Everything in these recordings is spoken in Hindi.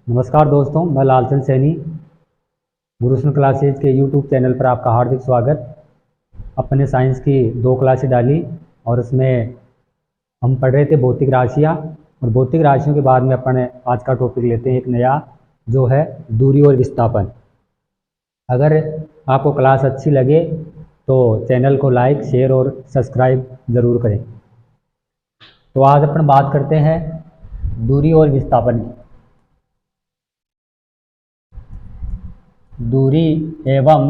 नमस्कार दोस्तों, मैं लालचंद सैनी गुरुष्ण क्लासेज के यूट्यूब चैनल पर आपका हार्दिक स्वागत। अपने साइंस की 2 क्लासें डाली और उसमें हम पढ़ रहे थे भौतिक राशियाँ, और भौतिक राशियों के बाद में अपन आज का टॉपिक लेते हैं एक नया, जो है दूरी और विस्थापन। अगर आपको क्लास अच्छी लगे तो चैनल को लाइक, शेयर और सब्सक्राइब ज़रूर करें। तो आज अपन बात करते हैं दूरी और विस्थापन की। दूरी एवं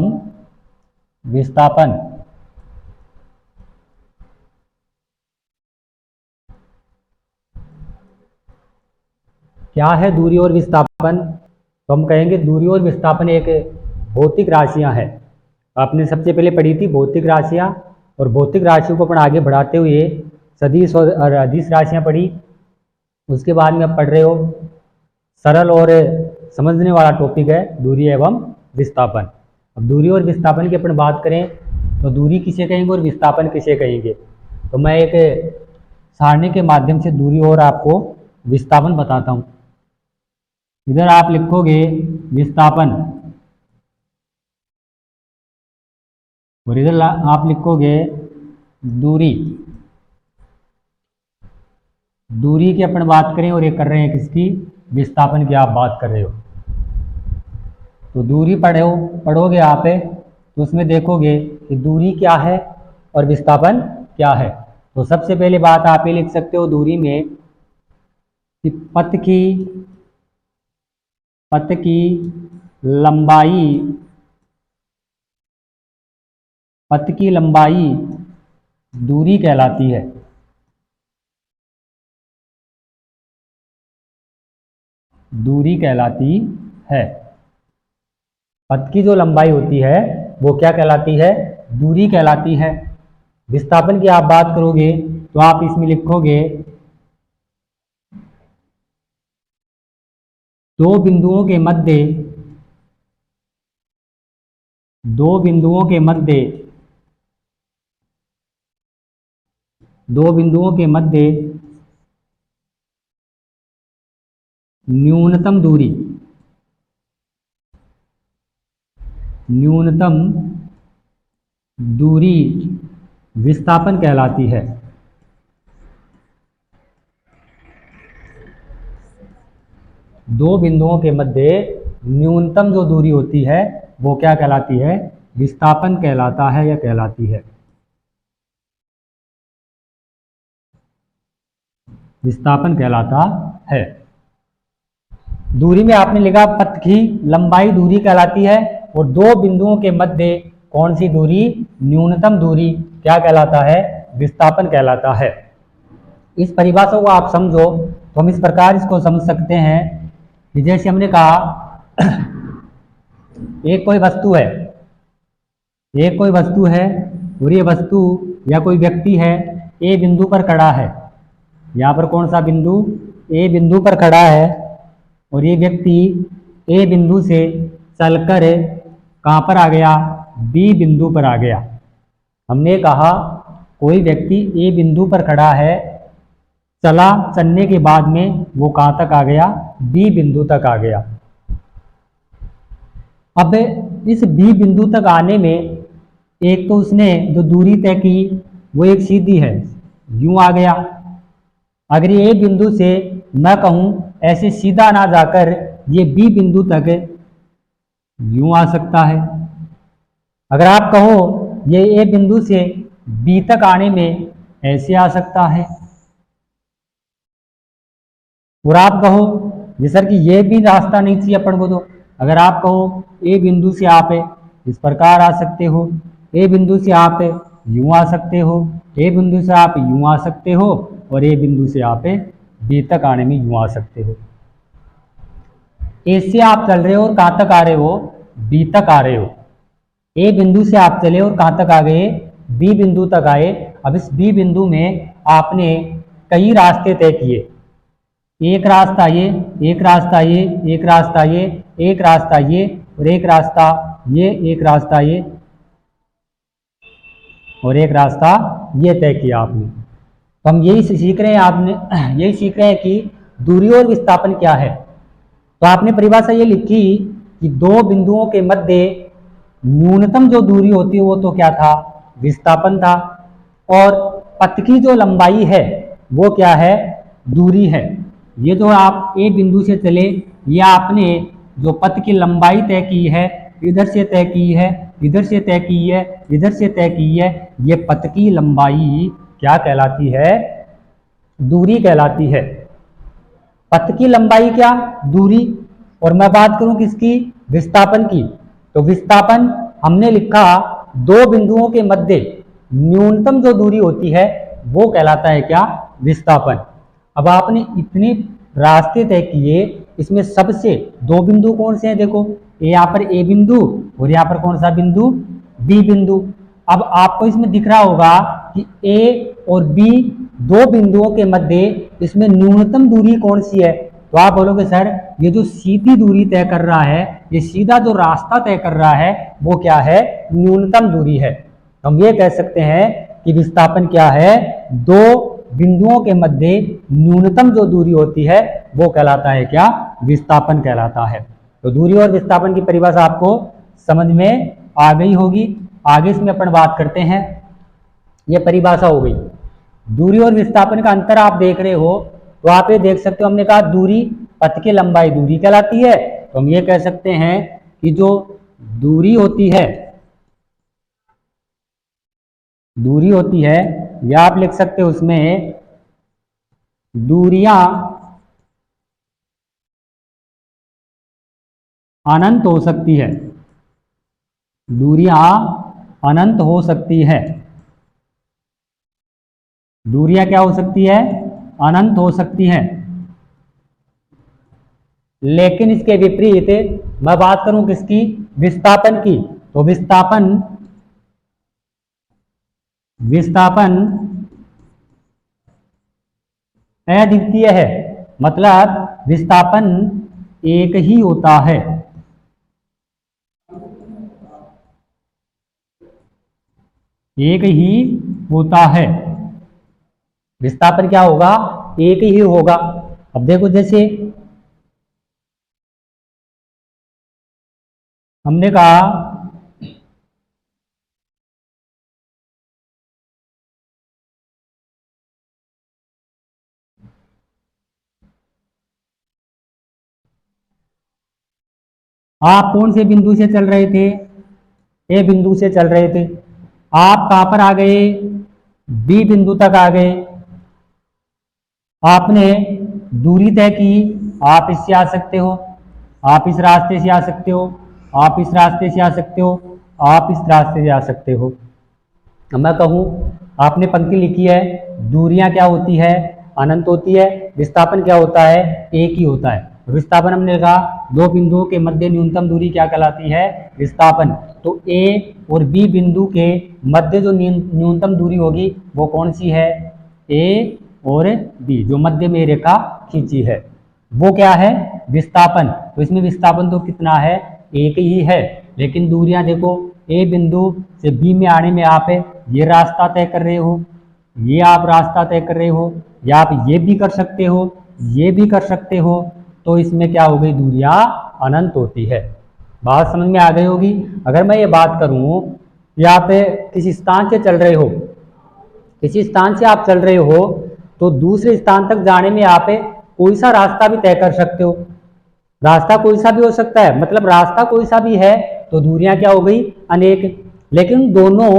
विस्थापन। क्या है दूरी और विस्थापन? तो हम कहेंगे दूरी और विस्थापन एक भौतिक राशियां हैं। आपने सबसे पहले पढ़ी थी भौतिक राशियां, और भौतिक राशियों को अपन आगे बढ़ाते हुए सदिश और अदिश राशियां पढ़ी। उसके बाद में आप पढ़ रहे हो सरल और समझने वाला टॉपिक है दूरी एवं विस्थापन। अब दूरी और विस्थापन की अपन बात करें तो दूरी किसे कहेंगे और विस्थापन किसे कहेंगे। तो मैं एक सारणी के माध्यम से दूरी और आपको विस्थापन बताता हूँ। इधर आप लिखोगे विस्थापन और इधर आप लिखोगे दूरी। दूरी की अपन बात करें और ये कर रहे हैं किसकी? विस्थापन की आप बात कर रहे हो। तो दूरी पढ़ोगे आप तो उसमें देखोगे कि दूरी क्या है और विस्थापन क्या है। तो सबसे पहले बात आप ये लिख सकते हो दूरी में कि पथ की लंबाई दूरी कहलाती है। दूरी कहलाती है। पथ की जो लंबाई होती है वो क्या कहलाती है? दूरी कहलाती है। विस्थापन की आप बात करोगे तो आप इसमें लिखोगे दो बिंदुओं के मध्य न्यूनतम दूरी विस्थापन कहलाती है। दो बिंदुओं के मध्य न्यूनतम जो दूरी होती है वो क्या कहलाती है? विस्थापन कहलाता है या कहलाती है। विस्थापन कहलाता है। दूरी में आपने लिखा पथ की लंबाई दूरी कहलाती है, और दो बिंदुओं के मध्य कौन सी दूरी? न्यूनतम दूरी क्या कहलाता है? विस्थापन कहलाता है। इस परिभाषा को आप समझो तो हम इस प्रकार इसको समझ सकते हैं कि जैसे हमने कहा एक कोई वस्तु है और ये वस्तु या कोई व्यक्ति है ए बिंदु पर खड़ा है। यहाँ पर कौन सा बिंदु? ए बिंदु पर खड़ा है, और ये व्यक्ति ए बिंदु से चलकर कहाँ पर आ गया? बी बिंदु पर आ गया। हमने कहा कोई व्यक्ति ए बिंदु पर खड़ा है, चलने के बाद में वो कहाँ तक आ गया? बी बिंदु तक आ गया। अब इस बी बिंदु तक आने में एक तो उसने जो दूरी तय की वो एक सीधी है, यूं आ गया। अगर ये ए बिंदु से मैं कहूं ऐसे सीधा ना जाकर ये बी बिंदु तक यूं आ सकता है। अगर आप कहो ये ए बिंदु से बी तक आने में ऐसे आ सकता है, और आप कहो ये सर कि ये भी रास्ता नहीं चाहिए अपन को। तो अगर आप कहो ए बिंदु से आप इस प्रकार आ सकते हो, ए बिंदु से आप यूं आ सकते हो, ए बिंदु से आप यूं आ सकते हो, और ए बिंदु से आप बी तक आने में यूं आ सकते हो। ए से आप चल रहे हो और कहाँ तक आ रहे हो? बी तक आ रहे हो। ए बिंदु से आप चले और कहाँ तक आ गए? बी बिंदु तक आए। अब इस बी बिंदु में आपने कई रास्ते तय किए। एक रास्ता ये, एक रास्ता ये, एक रास्ता ये, एक रास्ता ये, और एक रास्ता ये, एक रास्ता ये, और एक रास्ता ये तय किया आपने। तो हम यही सीख रहे हैं कि दूरी और विस्थापन क्या है। तो आपने परिभाषा ये लिखी कि दो बिंदुओं के मध्य न्यूनतम जो दूरी होती है वो तो क्या था, विस्थापन था, और पथ की जो लंबाई है वो क्या है, दूरी है। ये जो आप ए बिंदु से चले, ये आपने जो पथ की लंबाई तय की है, इधर से तय की है, इधर से तय की है, इधर से तय की है, ये पथ की लंबाई क्या कहलाती है, दूरी कहलाती है। पथ की लंबाई क्या, दूरी। और मैं बात करूं किसकी, विस्थापन की, तो विस्थापन हमने लिखा दो बिंदुओं के मध्य न्यूनतम जो दूरी होती है वो कहलाता है क्या, विस्थापन। अब आपने इतने रास्ते तय किए, इसमें सबसे दो बिंदु कौन से हैं, देखो यहाँ पर ए बिंदु और यहाँ पर कौन सा बिंदु, बी बिंदु। अब आपको इसमें दिख रहा होगा कि ए और बी दो बिंदुओं के मध्य इसमें न्यूनतम दूरी कौन सी है, तो आप बोलोगे सर ये जो सीधी दूरी तय कर रहा है, ये सीधा जो रास्ता तय कर रहा है वो क्या है, न्यूनतम दूरी है। तो हम ये कह सकते हैं कि विस्थापन क्या है, दो बिंदुओं के मध्य न्यूनतम जो दूरी होती है वो कहलाता है क्या, विस्थापन कहलाता है। तो दूरी और विस्थापन की परिभाषा आपको समझ में आ गई होगी। आगे इसमें अपन बात करते हैं, ये परिभाषा हो गई। दूरी और विस्थापन का अंतर आप देख रहे हो, तो आप ये देख सकते हो, हमने कहा दूरी, पथ की लंबाई दूरी कहलाती है, तो हम ये कह सकते हैं कि जो दूरी होती है, दूरी होती है, या आप लिख सकते हो उसमें दूरियां अनंत हो सकती है, दूरियां अनंत हो सकती है। दूरियां क्या हो सकती है, अनंत हो सकती है। लेकिन इसके विपरीत मैं बात करूं किसकी, विस्थापन की, तो विस्थापन अद्वितीय है, मतलब विस्थापन एक ही होता है, एक ही होता है। विस्थापन क्या होगा, एक ही होगा। अब देखो जैसे हमने कहा आप कौन से बिंदु से चल रहे थे, ए बिंदु से चल रहे थे, आप कहां पर आ गए, बी बिंदु तक आ गए। आपने दूरी तय की, आप इससे आ सकते हो, आप इस रास्ते से आ सकते हो, आप इस रास्ते से आ सकते हो, आप इस रास्ते से आ सकते हो। मैं कहूं, आपने पंक्ति लिखी है, दूरियां क्या होती है, अनंत होती है, विस्थापन क्या होता है, एक ही होता है। विस्थापन हमने कहा दो बिंदुओं के मध्य न्यूनतम दूरी क्या कहलाती है, विस्थापन। तो ए और बी बिंदु के मध्य जो न्यूनतम दूरी होगी वो कौन सी है, ए और बी, जो मध्य में रेखा खींची है वो क्या है, विस्थापन। तो इसमें विस्थापन तो कितना है, एक ही है, लेकिन दूरियां देखो, ए बिंदु से बी में आने में आप ये रास्ता तय कर रहे हो, ये आप रास्ता तय कर रहे हो, या आप ये भी कर सकते हो, ये भी कर सकते हो। तो इसमें क्या हो गई, दूरियां अनंत होती है। बात समझ में आ गई होगी। अगर मैं ये बात करूं कि आप किसी स्थान से चल रहे हो, किसी स्थान से आप चल रहे हो, तो दूसरे स्थान तक जाने में आप कोई सा रास्ता भी तय कर सकते हो, रास्ता कोई सा भी हो सकता है, मतलब रास्ता कोई सा भी है, तो दूरियां क्या हो गई, अनेक। लेकिन दोनों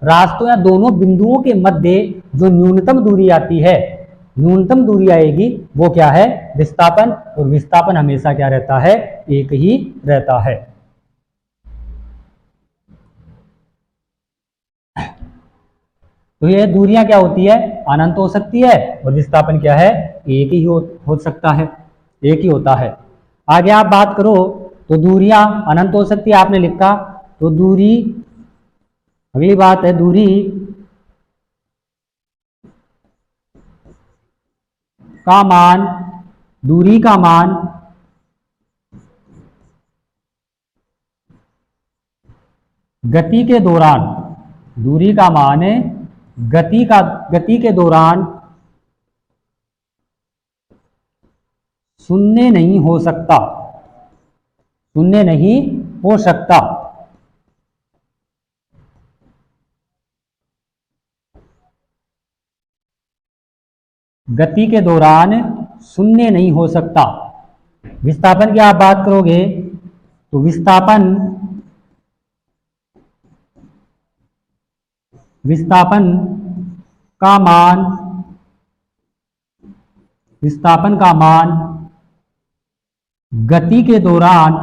रास्तों या दोनों बिंदुओं के मध्य जो न्यूनतम दूरी आती है, न्यूनतम दूरी आएगी वो क्या है, विस्थापन। और विस्थापन हमेशा क्या रहता है, एक ही रहता है। तो ये दूरियां क्या होती है, अनंत हो सकती है, और विस्थापन क्या है, एक ही हो सकता है, एक ही होता है। आगे आप बात करो तो दूरियां अनंत हो सकती है, आपने लिखा, तो दूरी, अगली बात है दूरी का मान, दूरी का मान गति के दौरान, दूरी का मान गति के दौरान शून्य नहीं हो सकता, शून्य नहीं हो सकता। गति के दौरान शून्य नहीं हो सकता। विस्थापन की आप बात करोगे तो विस्थापन का मान गति के दौरान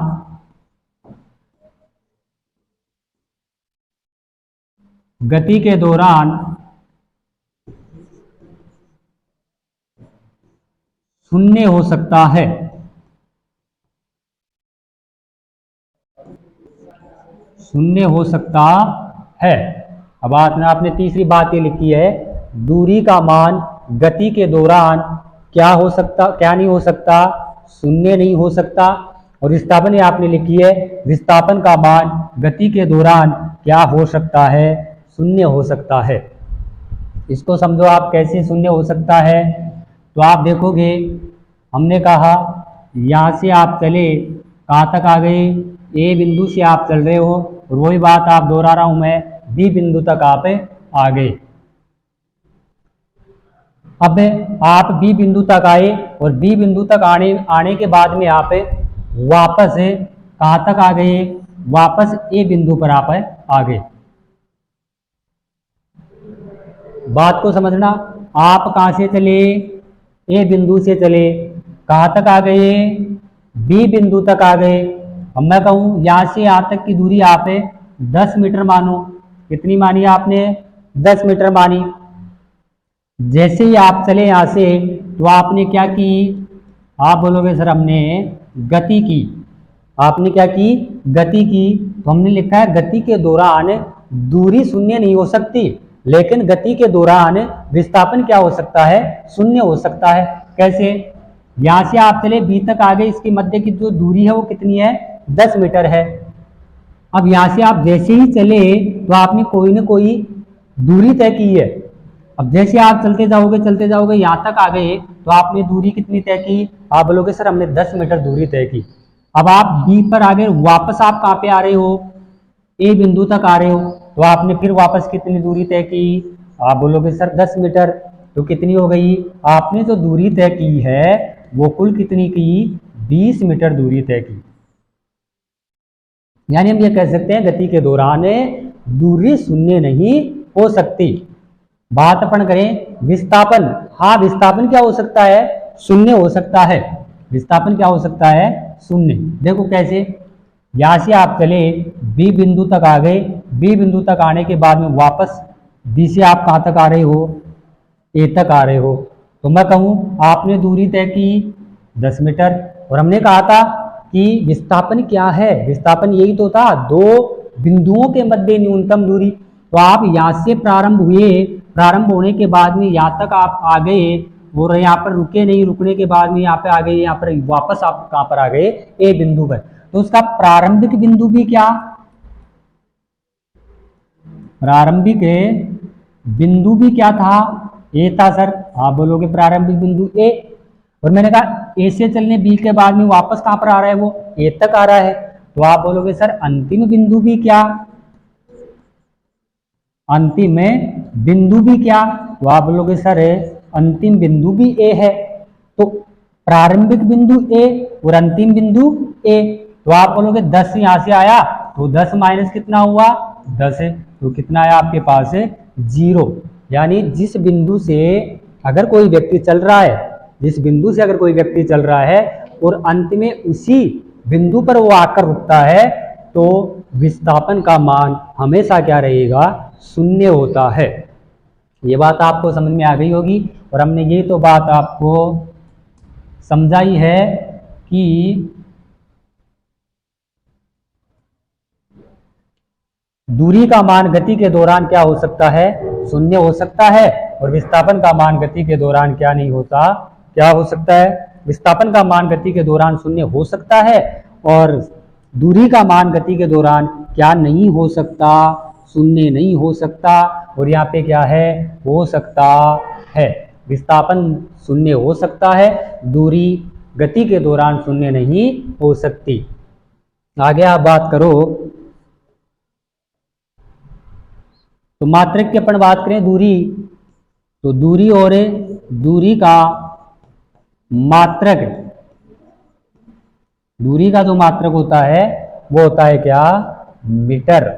शून्य हो सकता है। शून्य हो सकता है। अब आपने तीसरी बात ये लिखी है, दूरी का मान गति के दौरान क्या नहीं हो सकता, शून्य नहीं हो सकता। और विस्थापन ये आपने लिखी है, विस्थापन का मान गति के दौरान क्या हो सकता है, शून्य हो सकता है। इसको समझो आप कैसे शून्य हो सकता है। तो आप देखोगे, हमने कहा यहाँ से आप चले, कहाँ तक आ गए, ए बिंदु से आप चल रहे हो, और वही बात आप दोहरा रहा हूं मैं, बी बिंदु तक आप आ गए। अब आप बी बिंदु तक आए, और बी बिंदु तक आने के बाद में आप वापस कहाँ तक आ गए, वापस ए बिंदु पर आप आ गए। बात को समझना, आप कहाँ से चले, ए बिंदु से चले, कहाँ तक आ गए, बी बिंदु तक आ गए। अब मैं कहूँ यहाँ से यहाँ तक की दूरी आप 10 मीटर मानो। कितनी मानी आपने, 10 मीटर मानी। जैसे ही आप चले यहाँ से, तो आपने क्या की, आप बोलोगे सर हमने गति की। आपने क्या की, गति की। तो हमने लिखा है गति के दौरान दूरी शून्य नहीं हो सकती, लेकिन गति के दौरान विस्थापन क्या हो सकता है, शून्य हो सकता है। कैसे, यहाँ से आप चले बी तक आ गए, इसके मध्य की जो दूरी है वो कितनी है, 10 मीटर है। अब यहाँ से आप जैसे ही चले, तो आपने कोई ना कोई दूरी तय की है। अब जैसे आप चलते जाओगे यहाँ तक आ गए, तो आपने दूरी कितनी तय की, आप बोलोगे सर हमने 10 मीटर दूरी तय की। अब आप बी पर आ गए, वापस आप कहाँ पे आ रहे हो, ए बिंदु तक आ रहे हो, तो आपने फिर वापस कितनी दूरी तय की, आप बोलोगे सर 10 मीटर। तो कितनी हो गई, आपने जो दूरी तय की है वो कुल कितनी की, 20 मीटर दूरी तय की। यानी हम ये कह सकते हैं गति के दौरान दूरी शून्य नहीं हो सकती। बात अपन करें विस्थापन। हाँ, विस्थापन क्या हो सकता है, शून्य हो सकता है। विस्थापन क्या हो सकता है, शून्य। देखो कैसे, यहाँ से आप चले बी बिंदु तक आ गए, बी बिंदु तक आने के बाद में वापस बी से आप कहाँ तक आ रहे हो, ए तक आ रहे हो। तो मैं कहूँ आपने दूरी तय की 10 मीटर, और हमने कहा था कि विस्थापन क्या है, विस्थापन यही तो था, दो बिंदुओं के मध्य न्यूनतम दूरी। तो आप यहाँ से प्रारंभ हुए, प्रारंभ होने के बाद में यहाँ तक आप आ गए, और यहाँ पर रुके नहीं, रुकने के बाद में यहाँ पे आ गए, यहाँ पर वापस आप कहाँ पर आ गए, ए बिंदु पर। तो उसका प्रारंभिक बिंदु भी क्या, प्रारंभिक बिंदु भी क्या था, ए था सर। आप बोलोगे प्रारंभिक बिंदु ए, और मैंने कहा ए से चलने बी के बाद में वापस कहां पर आ रहा है, वो ए तक आ रहा है। तो आप बोलोगे सर अंतिम बिंदु भी क्या, अंतिम बिंदु भी क्या, तो आप बोलोगे सर अंतिम बिंदु भी ए है। तो प्रारंभिक बिंदु ए और अंतिम बिंदु ए। तो आप बोलोगे 10 यहां से आया, तो 10 माइनस कितना हुआ, 10 है, तो कितना आया आपके पास, 0। यानी जिस बिंदु से अगर कोई व्यक्ति चल रहा है, जिस बिंदु से अगर कोई व्यक्ति चल रहा है और अंत में उसी बिंदु पर वो आकर रुकता है, तो विस्थापन का मान हमेशा क्या रहेगा, शून्य होता है। ये बात आपको समझ में आ गई होगी। और हमने ये तो बात आपको समझाई है कि दूरी का मान गति के दौरान क्या हो सकता है, शून्य हो सकता है, और विस्थापन का मान गति के दौरान क्या नहीं होता, क्या हो सकता है, विस्थापन का मान गति के दौरान शून्य हो सकता है, और दूरी का मान गति के दौरान क्या नहीं हो सकता, शून्य नहीं हो सकता। और यहाँ पे क्या है, हो सकता है। विस्थापन शून्य हो सकता है, दूरी गति के दौरान शून्य नहीं हो सकती। आगे आप बात करो तो मात्रक की अपन बात करें दूरी, तो दूरी और दूरी का मात्रक, दूरी का जो मात्रक होता है वो होता है क्या, मीटर।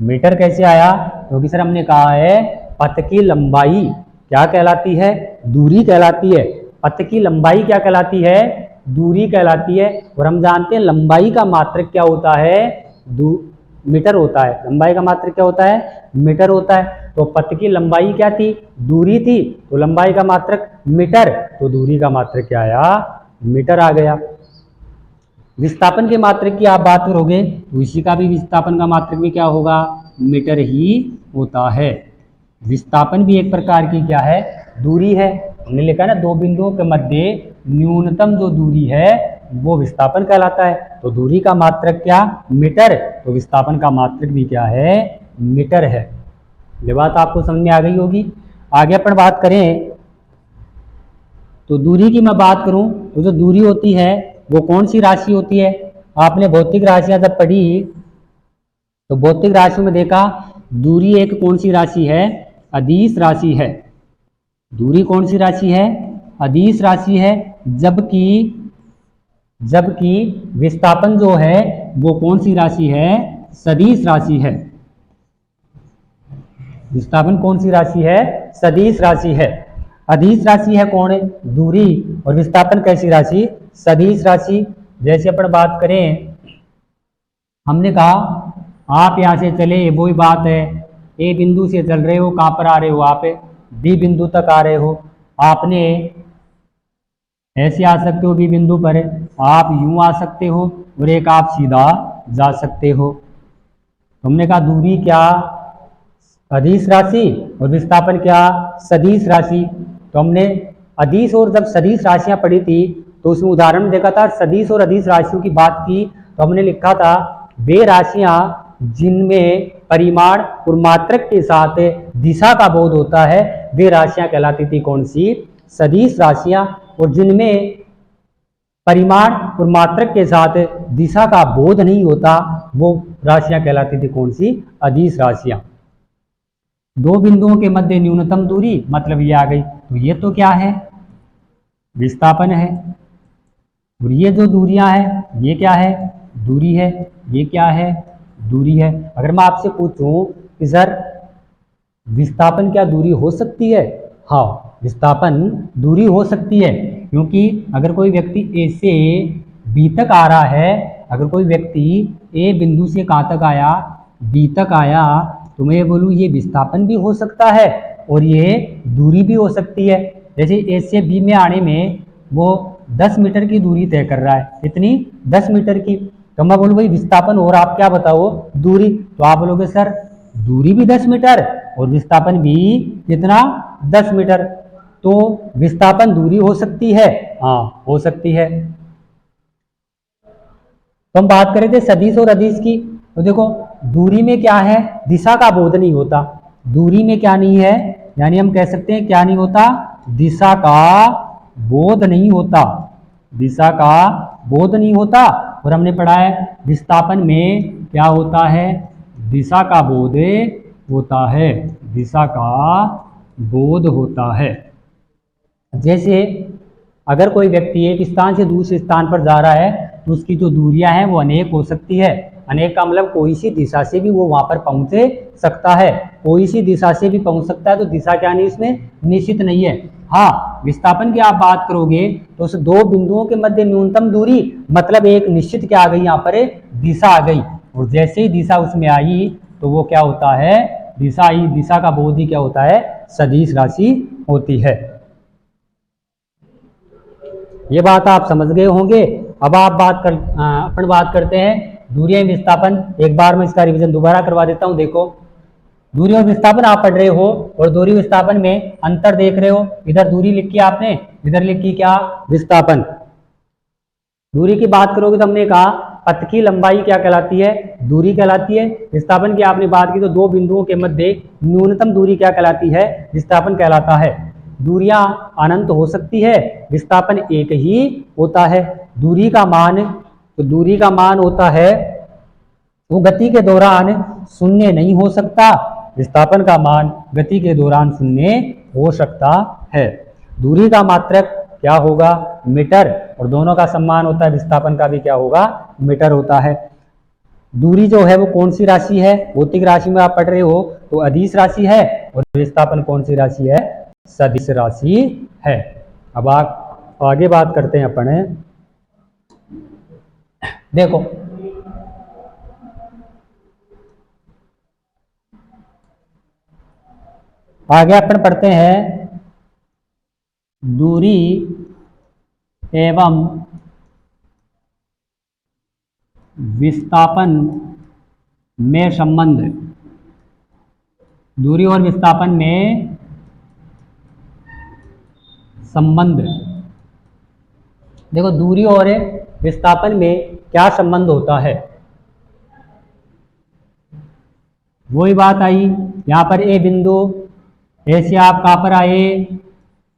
मीटर कैसे आया, क्योंकि सर हमने कहा है पथ की लंबाई क्या कहलाती है, दूरी कहलाती है। पथ की लंबाई क्या कहलाती है, दूरी कहलाती है। और हम जानते हैं लंबाई का मात्रक क्या होता है, मीटर होता है। लंबाई का मात्रक क्या होता है, मीटर होता है। तो पथ की लंबाई क्या थी, दूरी थी, तो लंबाई का मात्रक मीटर, तो दूरी का मात्रक क्या आया, मीटर आ गया। विस्थापन के मात्रक की आप बात करोगे तो इसी का भी विस्थापन का मात्रक भी क्या होगा, मीटर ही होता है। विस्थापन भी एक प्रकार की क्या है, दूरी है। हमने लिखा है ना, दो बिंदुओं के मध्य न्यूनतम जो दूरी है वो विस्थापन कहलाता है। तो दूरी का मात्रक क्या, मीटर, तो विस्थापन का मात्रक भी क्या है, मीटर है। ये बात आपको समझ में आ गई होगी। आगे अपन बात करें तो दूरी की मैं बात करूं तो जो दूरी होती है वो कौन सी राशि होती है। आपने भौतिक राशियां जब पढ़ी तो भौतिक राशियों में देखा दूरी एक कौन सी राशि है, अदिश राशि है। दूरी कौन सी राशि है, अदिश राशि है। जबकि विस्थापन जो है वो कौन सी राशि है, सदिश राशि है। विस्थापन कौन सी राशि है, सदिश राशि है। अदिश राशि है कौन है, दूरी, और विस्थापन कैसी राशि, सदिश राशि। जैसे अपन बात करें, हमने कहा आप यहां से चले, वही बात है, ए बिंदु से चल रहे हो, कहां पर आ रहे हो आप, बी बिंदु तक आ रहे हो। आपने ऐसे आ सकते हो बी बिंदु पर, आप यूं आ सकते हो, और एक आप सीधा जा सकते हो। हमने कहा दूरी क्या, अदिश राशि, और विस्थापन क्या, सदिश राशि। तो हमने अदिश और जब सदिश राशियां पढ़ी थी तो उसमें उदाहरण देखा था, सदिश और अदिश राशियों की बात की तो हमने लिखा था वे राशियां जिनमें परिमाण और मात्रक के साथ दिशा का बोध होता है वे राशियां कहलाती थी कौन सी, सदिश राशियां। और जिनमें परिमाण और मात्रक के साथ दिशा का बोध नहीं होता वो राशियां कहलाती थी कौन सी, अदिश राशियां। दो बिंदुओं के मध्य न्यूनतम दूरी, मतलब ये आ गई। तो ये तो क्या है, विस्थापन है। और ये जो दूरियां हैं ये क्या है, दूरी है। ये क्या है, दूरी है। अगर मैं आपसे पूछूं कि सर विस्थापन क्या दूरी हो सकती है, हाँ विस्थापन दूरी हो सकती है। क्योंकि अगर कोई व्यक्ति ए से बी तक आ रहा है, अगर कोई व्यक्ति ए बिंदु से कहाँ तक आया, बी तक आया, तो मैं ये बोलूँ ये विस्थापन भी हो सकता है और ये दूरी भी हो सकती है। जैसे ए से बी में आने में वो 10 मीटर की दूरी तय कर रहा है, कितनी, 10 मीटर की। तो मैं बोलूँ भाई विस्थापन, और आप क्या बताओ, दूरी। तो आप बोलोगे सर दूरी भी 10 मीटर और विस्थापन भी कितना, 10 मीटर। तो विस्थापन दूरी हो सकती है, हाँ हो सकती है। तो हम बात करें थे सदिश और अदिश की, तो देखो दूरी में क्या है, दिशा का बोध नहीं होता। दूरी में क्या नहीं है, यानी हम कह सकते हैं क्या नहीं होता, दिशा का बोध नहीं होता, दिशा का बोध नहीं होता। और हमने पढ़ा है विस्थापन में क्या होता है, दिशा का बोध होता है, दिशा का बोध होता है। जैसे अगर कोई व्यक्ति एक स्थान से दूसरे स्थान पर जा रहा है तो उसकी जो दूरियां हैं वो अनेक हो सकती है। अनेक का मतलब कोई सी दिशा से भी वो वहां पर पहुंच सकता है, कोई सी दिशा से भी पहुंच सकता है। तो दिशा क्या नहीं, इसमें निश्चित नहीं है। हाँ विस्थापन की आप बात करोगे तो उस दो बिंदुओं के मध्य न्यूनतम दूरी, मतलब एक निश्चित क्या आ गई, यहाँ पर दिशा आ गई। और जैसे ही दिशा उसमें आई तो वो क्या होता है, दिशा आई, दिशा का बोध ही क्या होता है, सदिश राशि होती है। ये बात आप समझ गए होंगे। अब आप अपन बात करते हैं दूरी और विस्थापन। एक बार मैं इसका रिवीजन दोबारा करवा देता हूं। देखो दूरी और विस्थापन आप पढ़ रहे हो और दूरी विस्थापन में अंतर देख रहे हो। इधर दूरी लिखी आपने, इधर लिखी क्या, विस्थापन। दूरी की बात करोगे तो हमने कहा पथ की लंबाई क्या कहलाती है, दूरी कहलाती है। विस्थापन की आपने बात की तो दो बिंदुओं के मध्य न्यूनतम दूरी क्या कहलाती है, विस्थापन कहलाता है। दूरियां अनंत हो सकती है, विस्थापन एक ही होता है। दूरी का मान तो दूरी का मान होता है, वो गति के दौरान शून्य नहीं हो सकता, विस्थापन का मान गति के दौरान शून्य हो सकता है। दूरी का मात्रक क्या होगा, मीटर, और दोनों का सम्मान होता है, विस्थापन का भी क्या होगा, मीटर होता है। दूरी जो है वो कौन सी राशि है, भौतिक राशि में आप पढ़ रहे हो तो अदिश राशि है, और विस्थापन कौन सी राशि है, सदिश राशि है। अब आप आगे बात करते हैं अपने, देखो आगे अपन पढ़ते हैं दूरी एवं विस्थापन में संबंध। दूरी और विस्थापन में संबंध। देखो दूरी और विस्थापन में क्या संबंध होता है, वही बात आई। यहाँ पर ए बिंदु, ए से आप कहाँ पर आए,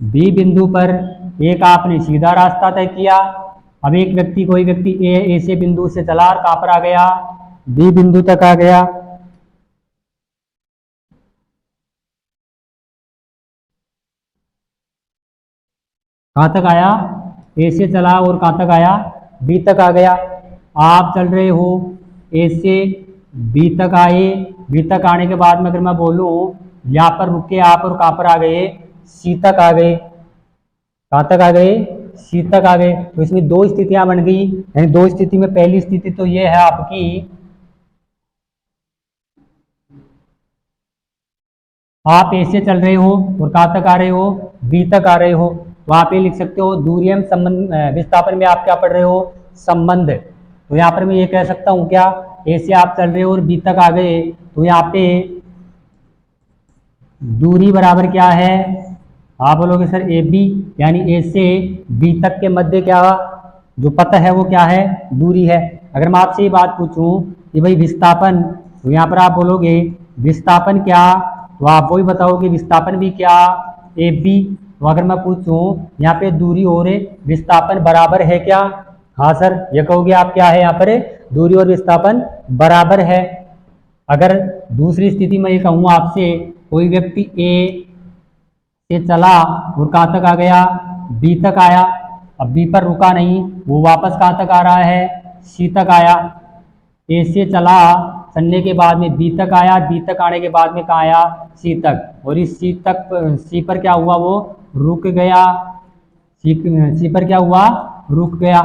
बी बिंदु पर एक आपने सीधा रास्ता तय किया। अब एक व्यक्ति, कोई व्यक्ति ए से बिंदु से चला और कहाँ पर आ गया, बी बिंदु तक आ गया। कहाँ तक आया, ए से चला और कहाँ तक आया, बी तक आ गया। आप चल रहे हो, ए से बी तक आए, बी तक आने के बाद में अगर मैं बोलूँ यहाँ पर रुके आप और कहाँ पर आ गए, सी तक आ गए। कहाँ तक आ गए, सी तक आ गए। तो इसमें दो स्थितियां बन गई, यानी दो स्थिति में पहली स्थिति तो ये है आपकी, आप ए से चल रहे हो और कहाँ तक आ रहे हो, बी तक आ रहे हो। तो आप ये लिख सकते हो दूरी एवं संबंध, विस्थापन में आप क्या पढ़ रहे हो, संबंध। तो यहाँ पर मैं ये कह सकता हूँ क्या, ए से आप चल रहे हो और बी तक आ गए, तो यहाँ पे दूरी बराबर क्या है, आप बोलोगे सर ए बी, यानी ए से बी तक के मध्य क्या जो पथ है वो क्या है, दूरी है। अगर मैं आपसे ये बात पूछूं कि भाई विस्थापन, तो यहाँ पर आप बोलोगे विस्थापन क्या, तो आप वही बताओगे विस्थापन भी क्या, ए बी। तो अगर मैं पूछूं यहाँ पे दूरी और विस्थापन बराबर है क्या, हाँ सर, ये कहोगे आप क्या है, यहाँ पर दूरी और विस्थापन बराबर है। अगर दूसरी स्थिति में ये कहूँ आपसे, कोई व्यक्ति ए से चला और कहाँ तक आ गया, बी तक आया। अब बी पर रुका नहीं, वो वापस कहाँ तक आ रहा है, सी तक आया। ए से चला, चलने के बाद में बी तक आया, बी तक आने के बाद में कहाँ आया, सी तक। और इस सी तक, सी पर क्या हुआ, वो रुक गया। सी पर क्या हुआ, रुक गया।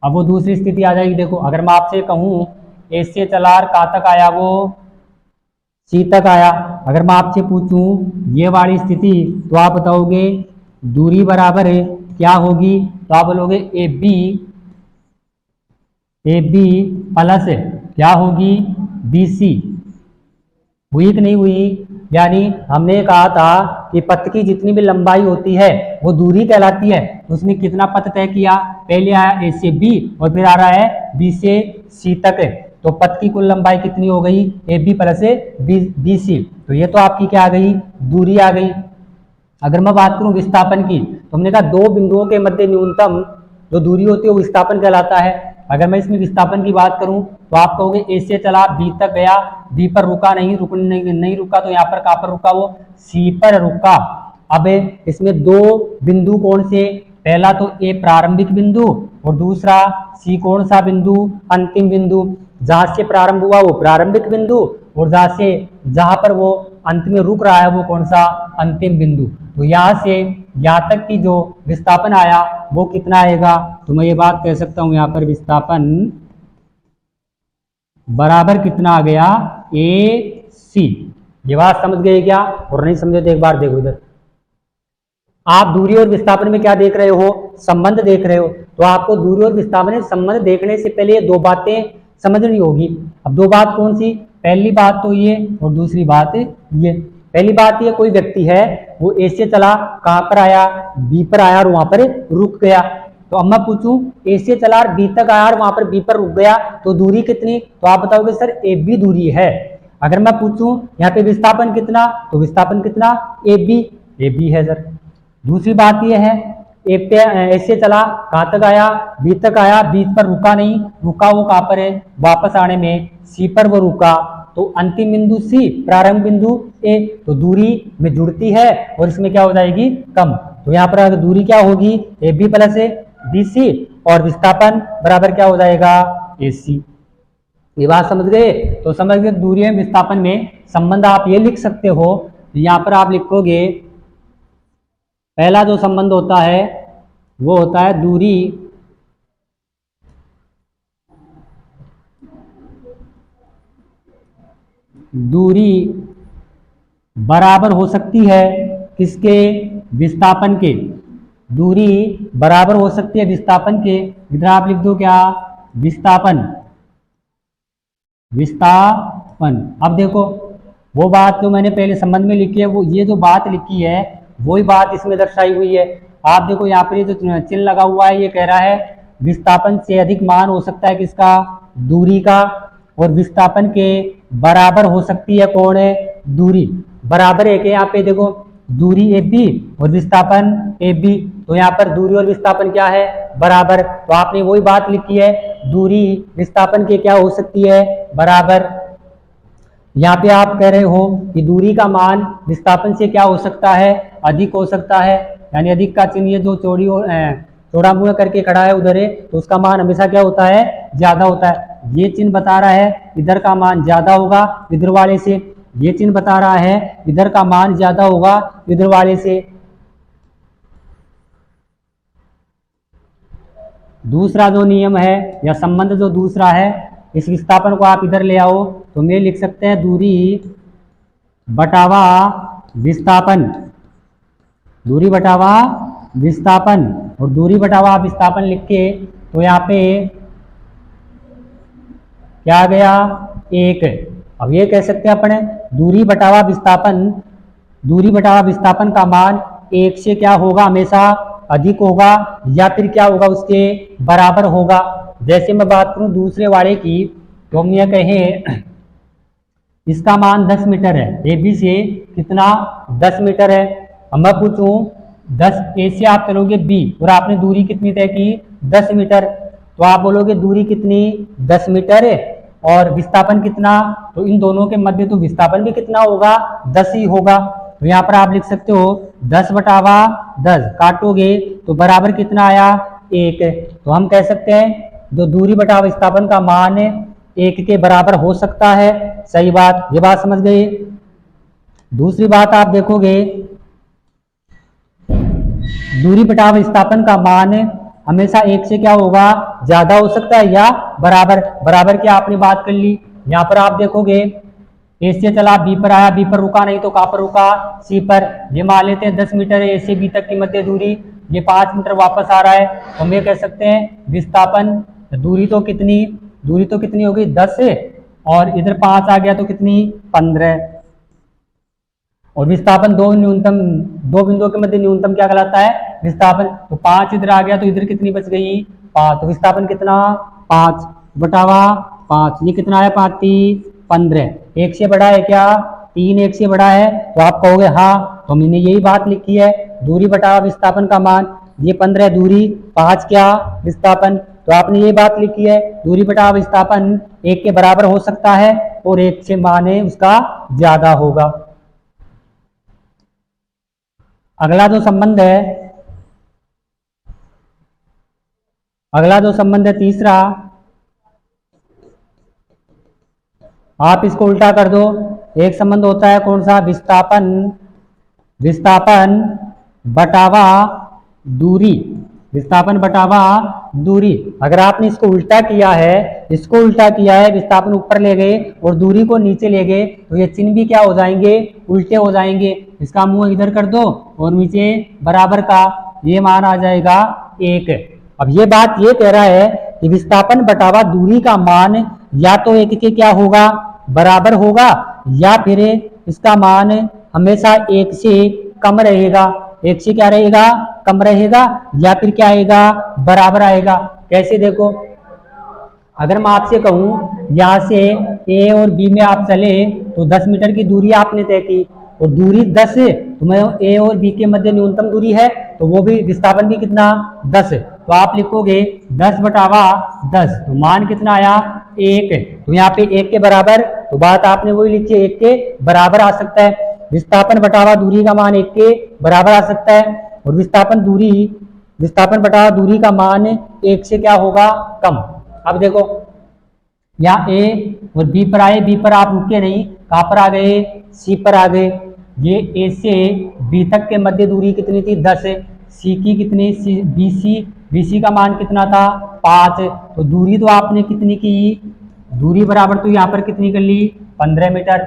अब वो दूसरी स्थिति आ जाएगी। देखो अगर मैं आपसे कहूँ ए से चला और कहाँ तक आया, वो सी तक आया। अगर मैं आपसे पूछूं ये वाली स्थिति, तो आप बताओगे दूरी बराबर है क्या होगी, तो आप बोलोगे ए बी प्लस क्या होगी, बी सी। हुई कि नहीं हुई, यानी हमने कहा था कि पथ की जितनी भी लंबाई होती है वो दूरी कहलाती है। तो उसने कितना पथ तय किया, पहले आया ए से बी और फिर आ रहा है बी से सी तक, तो पथ की कुल लंबाई कितनी हो गई, A B plus B C. तो ये तो आपकी क्या आ गई, दूरी आ गई। अगर मैं बात करूं विस्थापन की, तो हमने कहा दो बिंदुओं के मध्य न्यूनतम जो दूरी होती है वो विस्थापन कहलाता है। अगर मैं इसमें विस्थापन की बात करूं तो आप कहोगे ए से चला, बी तक गया, बी पर रुका नहीं, नहीं रुका, तो यहाँ पर कहाँ पर रुका, वो सी पर रुका। अब इसमें दो बिंदु कौन से, पहला तो ए प्रारंभिक बिंदु और दूसरा सी कौन सा बिंदु, अंतिम बिंदु। जहां से प्रारंभ हुआ वो प्रारंभिक बिंदु, और जहां पर वो अंत में रुक रहा है वो कौन सा, अंतिम बिंदु। तो यहाँ से यहाँ तक की जो विस्थापन आया वो कितना आएगा, तो मैं ये बात कह सकता हूं यहाँ पर विस्थापन बराबर कितना आ गया, ए सी। ये बात समझ गए क्या, और नहीं समझे तो एक बार देखो इधर। आप दूरी और विस्थापन में क्या देख रहे हो, संबंध देख रहे हो। तो आपको दूरी और विस्थापन में संबंध देखने से पहले ये दो बातें समझनी होगी। अब दो बात कौन सी, पहली बात तो ये और दूसरी बात ये। पहली बात ये, कोई व्यक्ति है वो ए से चला, कहाँ पर आया, बी पर आया और वहां पर रुक गया। तो अब मैं पूछूं ए से चला और बी तक आया और वहां पर बी पर रुक गया, तो दूरी कितनी, तो आप बताओगे सर ए बी दूरी है। अगर मैं पूछूं यहाँ पे विस्थापन कितना, तो विस्थापन कितना, ए बी है सर। दूसरी बात यह है ए पे ऐसे चला, कहाँ तक आया, बी तक आया, बी पर रुका नहीं, रुका वो कहाँ पर है, वापस आने में सी पर वो रुका, तो अंतिम बिंदु सी, प्रारंभ बिंदु ए, तो दूरी में जुड़ती है और इसमें क्या हो जाएगी, कम। तो यहाँ पर दूरी क्या होगी, A B plus A B C, और विस्थापन बराबर क्या हो जाएगा, ए सी। ये बात समझ गए। तो समझ गए दूरी एवं विस्थापन में संबंध आप ये लिख सकते हो। यहाँ पर आप लिखोगे, पहला जो संबंध होता है वो होता है दूरी बराबर हो सकती है किसके, विस्थापन के। दूरी बराबर हो सकती है विस्थापन के। इधर आप लिख दो क्या, विस्थापन। अब देखो वो बात जो मैंने पहले संबंध में लिखी है, वो ये जो बात लिखी है वही बात इसमें दर्शाई हुई है। आप देखो यहाँ पर ये जो चिन्ह लगा हुआ है, ये कह रहा है विस्थापन से अधिक मान हो सकता है किसका, दूरी का, और विस्थापन के बराबर हो सकती है कौन है, दूरी। बराबर है कि यहाँ पे देखो दूरी ए बी और विस्थापन ए बी, तो यहाँ पर दूरी और विस्थापन क्या है, बराबर। तो आपने वही बात लिखी है, दूरी विस्थापन के क्या हो सकती है, बराबर। यहाँ पे आप कह रहे हो कि दूरी का मान विस्थापन से क्या हो सकता है, अधिक हो सकता है, यानी अधिक का चिन्ह ये जो चौड़ा मुंह करके खड़ा है उधर है, तो उसका मान हमेशा क्या होता है, ज्यादा होता है। ये चिन्ह बता रहा है इधर का मान ज्यादा होगा इधर वाले से, ये चिन्ह बता रहा है इधर का मान ज्यादा होगा इधर वाले से। दूसरा जो नियम है या संबंध जो दूसरा है, इस विस्थापन को आप इधर ले आओ तो मैं लिख सकते हैं दूरी बटावा विस्थापन, दूरी बटावा विस्थापन। और दूरी बटावा विस्थापन लिख के तो यहाँ पे क्या आ गया, एक। अब ये कह सकते हैं अपने दूरी बटावा विस्थापन का मान एक से क्या होगा, हमेशा अधिक होगा, या फिर क्या होगा, उसके बराबर होगा। जैसे मैं बात करूं दूसरे वाले की, तो हम ये कहें इसका मान 10 मीटर है, ए बी से कितना, 10 मीटर है। अब मैं पूछूं 10 ए से आप चलोगे बी और आपने दूरी कितनी तय की, 10 मीटर, तो आप बोलोगे दूरी कितनी, 10 मीटर है, और विस्थापन कितना, तो इन दोनों के मध्य तो विस्थापन भी कितना होगा, 10 ही होगा। तो यहाँ पर आप लिख सकते हो 10 बटावा 10, काटोगे तो बराबर कितना आया, 1। तो हम कह सकते हैं जो दूरी बटावा विस्थापन का मान 1 के बराबर हो सकता है। सही बात, ये बात समझ गए। दूसरी बात आप देखोगे दूरी बटावा विस्थापन का मान हमेशा 1 से क्या होगा, ज्यादा हो सकता है या बराबर। बराबर की आपने बात कर ली। यहाँ पर आप देखोगे ए से चला बी पर आया, बी पर रुका नहीं तो कहाँ पर रुका, सी पर। ये मान लेते हैं 10 मीटर है ए से बी तक की मध्य दूरी, ये 5 मीटर वापस आ रहा है, तो हम ये कह सकते हैं विस्थापन दूरी तो कितनी होगी, 10 है, और इधर 5 आ गया तो कितनी, 15। और विस्थापन दो बिंदुओं के मध्य न्यूनतम क्या कहलाता है, विस्थापन। तो 5 इधर आ गया तो इधर कितनी बच गई, 5। तो विस्थापन कितना, 5 बटावा 5, ये कितना है, 5 3 15। 1 से बड़ा है क्या, 3 1 से बड़ा है, तो आप कहोगे हाँ। तो मैंने यही बात लिखी है, दूरी बटावा विस्थापन का मान, ये 15 दूरी, 5 क्या विस्थापन। तो आपने ये बात लिखी है दूरी बटावा विस्थापन 1 के बराबर हो सकता है और 1 से मान है उसका ज्यादा होगा। अगला जो संबंध है तीसरा, आप इसको उल्टा कर दो। एक संबंध होता है कौन सा, विस्थापन बटावा दूरी, विस्थापन बटावा दूरी। अगर आपने इसको उल्टा किया है, विस्थापन ऊपर ले गए और दूरी को नीचे ले गए, तो ये चिन्ह भी क्या हो जाएंगे, उल्टे हो जाएंगे। इसका मुंह इधर कर दो और नीचे बराबर का ये मान आ जाएगा 1। अब ये बात ये कह रहा है कि विस्थापन बटावा दूरी का मान या तो 1 के क्या होगा, बराबर होगा, या फिर इसका मान हमेशा 1 से कम रहेगा। 1 से क्या रहेगा, कम रहेगा, या फिर क्या आएगा, बराबर आएगा। कैसे देखो, अगर मैं आपसे कहूं यहाँ से ए और बी में आप चले तो 10 मीटर की दूरी आपने तय की, और दूरी 10 है, तो मैं ए और बी के मध्य न्यूनतम दूरी है, तो वो भी विस्थापन भी कितना 10 है। तो आप लिखोगे 10/10, तो मान कितना आया 1 है। तो यहाँ पे 1 के बराबर, तो बात आपने वही लिखी है, 1 के बराबर आ सकता है। विस्थापन बटावा दूरी का मान 1 के बराबर आ सकता है, और विस्थापन बटावा दूरी का मान 1 से क्या होगा, कम। अब देखो यहाँ ए और बी पर आए, बी पर आप रुके नहीं, कहाँ पर आ गए, सी पर आ गए। ये ए से बी तक के मध्य दूरी कितनी थी, 10 है। सी की कितनी, बीसी का मान कितना था, 5 है। तो दूरी तो आपने कितनी की, दूरी बराबर तो यहाँ पर कितनी कर ली, 15 मीटर।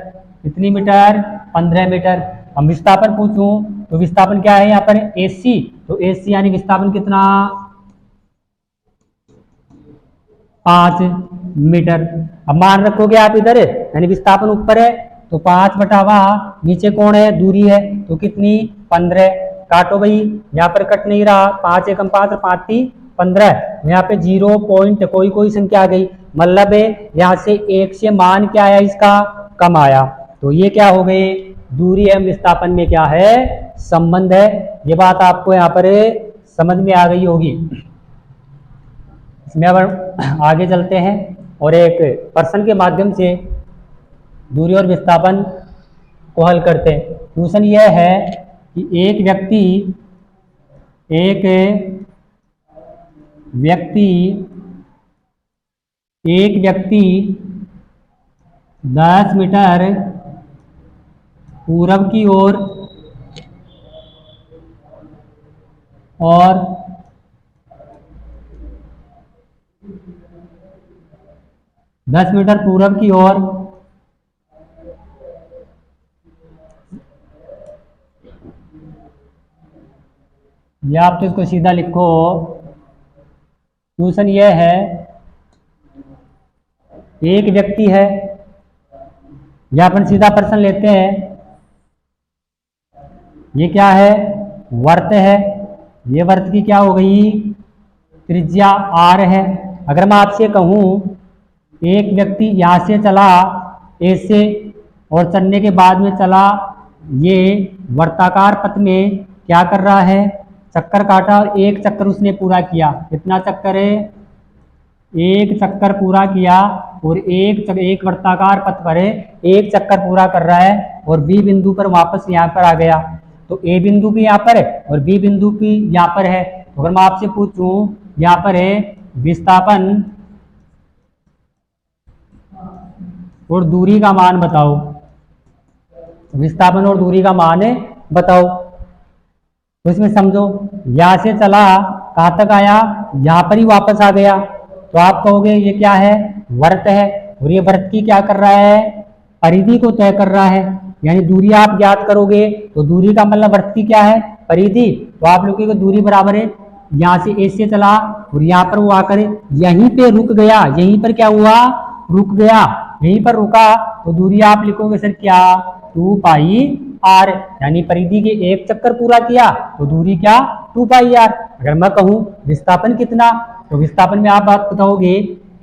कितनी मीटर, 15 मीटर। हम विस्थापन पूछूं तो विस्थापन क्या है यहाँ पर, AC, तो AC यानी विस्थापन कितना, 5 मीटर। अब मान रखोगे आप इधर, यानी विस्थापन ऊपर है, तो 5/, नीचे कौन है, दूरी है, तो कितनी, 15। काटो भाई, यहाँ पर कट नहीं रहा, 5 एकम 5 और 5 3 15। यहाँ पे 0 पॉइंट कोई संख्या आ गई, मतलब यहाँ से 1 से मान क्या आया, इसका कम आया। तो ये क्या हो गए, दूरी एवं विस्थापन में क्या है, संबंध है। ये बात आपको यहाँ पर समझ में आ गई होगी। इसमें अब आगे चलते हैं और एक प्रश्न के माध्यम से दूरी और विस्थापन को हल करते हैं। क्वेश्चन यह है कि एक व्यक्ति 10 मीटर पूरब की ओर और 10 मीटर पूरब की ओर या आप तो इसको सीधा लिखो। क्वेश्चन यह है, एक व्यक्ति है, या अपन सीधा प्रश्न लेते हैं। ये क्या है, वर्त है। ये वर्त की क्या हो गई, त्रिज्या r है। अगर मैं आपसे कहूं एक व्यक्ति यहाँ से चला ए से और चलने के बाद में चला, ये वर्ताकार पथ में क्या कर रहा है, चक्कर काटा और एक चक्कर उसने पूरा किया। कितना चक्कर है, एक चक्कर पूरा किया और एक वर्ताकार पथ पर है, एक चक्कर पूरा कर रहा है और बी बिंदु पर वापस यहाँ पर आ गया। तो ए बिंदु भी यहाँ पर है और बी बिंदु भी यहाँ पर है। तो अगर मैं आपसे पूछूं यहाँ पर है विस्थापन और दूरी का मान बताओ, विस्थापन और दूरी का मान बताओ। तो इसमें समझो, यहाँ से चला, कहाँ तक आया, यहाँ पर ही वापस आ गया। तो आप कहोगे ये क्या है, वर्त है, और ये वर्त की क्या कर रहा है, परिधि को तय कर रहा है। यानी दूरी आप ज्ञात करोगे तो दूरी का मतलब वर्त की क्या है, परिधि। तो आप लोगों की दूरी बराबर है, यहाँ से ए से चला और यहाँ पर वो आकर यहीं पे रुक गया। यहीं पर क्या हुआ, रुक गया, यहीं पर रुका। तो दूरी आप लिखोगे सर क्या, 2πr, यानी परिधि के एक चक्कर पूरा किया तो दूरी क्या, 2πr। अगर मैं कहूँ विस्थापन कितना, तो विस्थापन में आप बात बताओगे,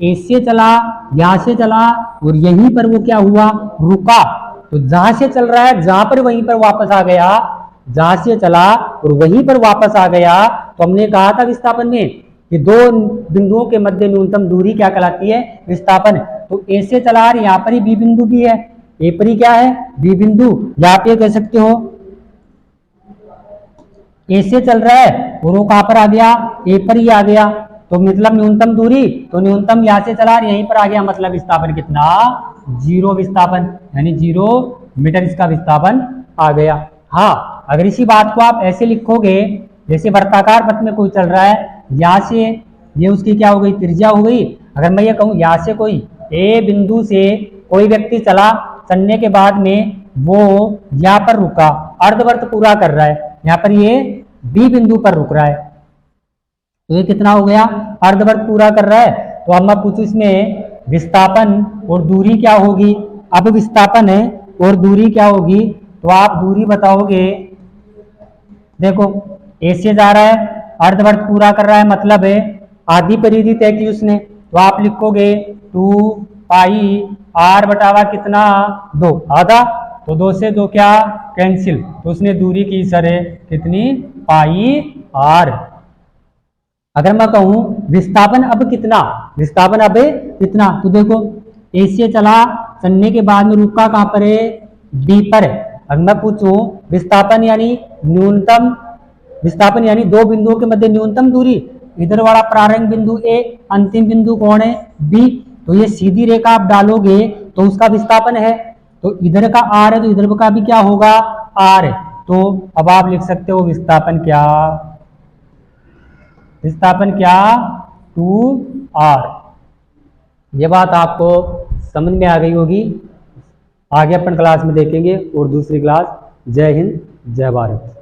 ए से चला, यहाँ से चला और यहीं पर वो क्या हुआ, रुका। तो जहां से चल रहा है, जहां पर वहीं पर वापस आ गया, जहां से चला और वहीं पर वापस आ गया। तो हमने कहा था विस्थापन में कि दो बिंदुओं के मध्य न्यूनतम दूरी क्या कहलाती है, विस्थापन। तो ए से चला और यहाँ पर ही बी बिंदु भी है, ए पर ही क्या है, बी बिंदु। या आप ये कह सकते हो ए से चल रहा है और वो कहां पर आ गया, ए पर ही आ गया। तो मतलब न्यूनतम दूरी, तो न्यूनतम यहाँ से चला और यहीं पर आ गया, मतलब विस्थापन कितना, 0 विस्थापन, यानी 0 मीटर इसका विस्थापन आ गया। हाँ, अगर इसी बात को आप ऐसे लिखोगे, जैसे वर्ताकार पथ में कोई चल रहा है, यहाँ से ये उसकी क्या हो गई, त्रिज्या हो गई। अगर मैं ये कहूँ यहाँ से कोई ए बिंदु से कोई व्यक्ति चला, चलने के बाद में वो यहाँ पर रुका, अर्धवर्त पूरा कर रहा है, यहाँ पर ये बी बिंदु पर रुक रहा है, तो ये कितना हो गया, अर्धवर्त पूरा कर रहा है। तो अब मैं पूछूं इसमें विस्थापन और दूरी क्या होगी। अब विस्थापन है और दूरी क्या होगी, तो आप दूरी बताओगे। देखो ए से जा रहा है, अर्धवर्त पूरा कर रहा है, मतलब है आधी परिधि तय की उसने। तो आप लिखोगे 2πr बटावा कितना, 2, आधा। तो 2 से 2 क्या कैंसिल, तो उसने दूरी की सर है कितनी पाई r। अगर मैं कहूं विस्थापन अब कितना, विस्थापन अब कितना, तो देखो ए से चला, चलने के बाद में रुका कहां पर है बी पर है। अगर मैं पूछूं विस्थापन यानी न्यूनतम, विस्थापन यानी दो बिंदुओं के मध्य न्यूनतम दूरी, इधर वाला प्रारंभ बिंदु ए, अंतिम बिंदु कौन है बी, तो ये सीधी रेखा आप डालोगे तो उसका विस्थापन है, तो इधर का आर है तो इधर का भी क्या होगा आर है। तो अब आप लिख सकते हो विस्थापन क्या, विस्थापन क्या 2r। ये बात आपको समझ में आ गई होगी। आगे अपन क्लास में देखेंगे और दूसरी क्लास। जय हिंद जय भारत।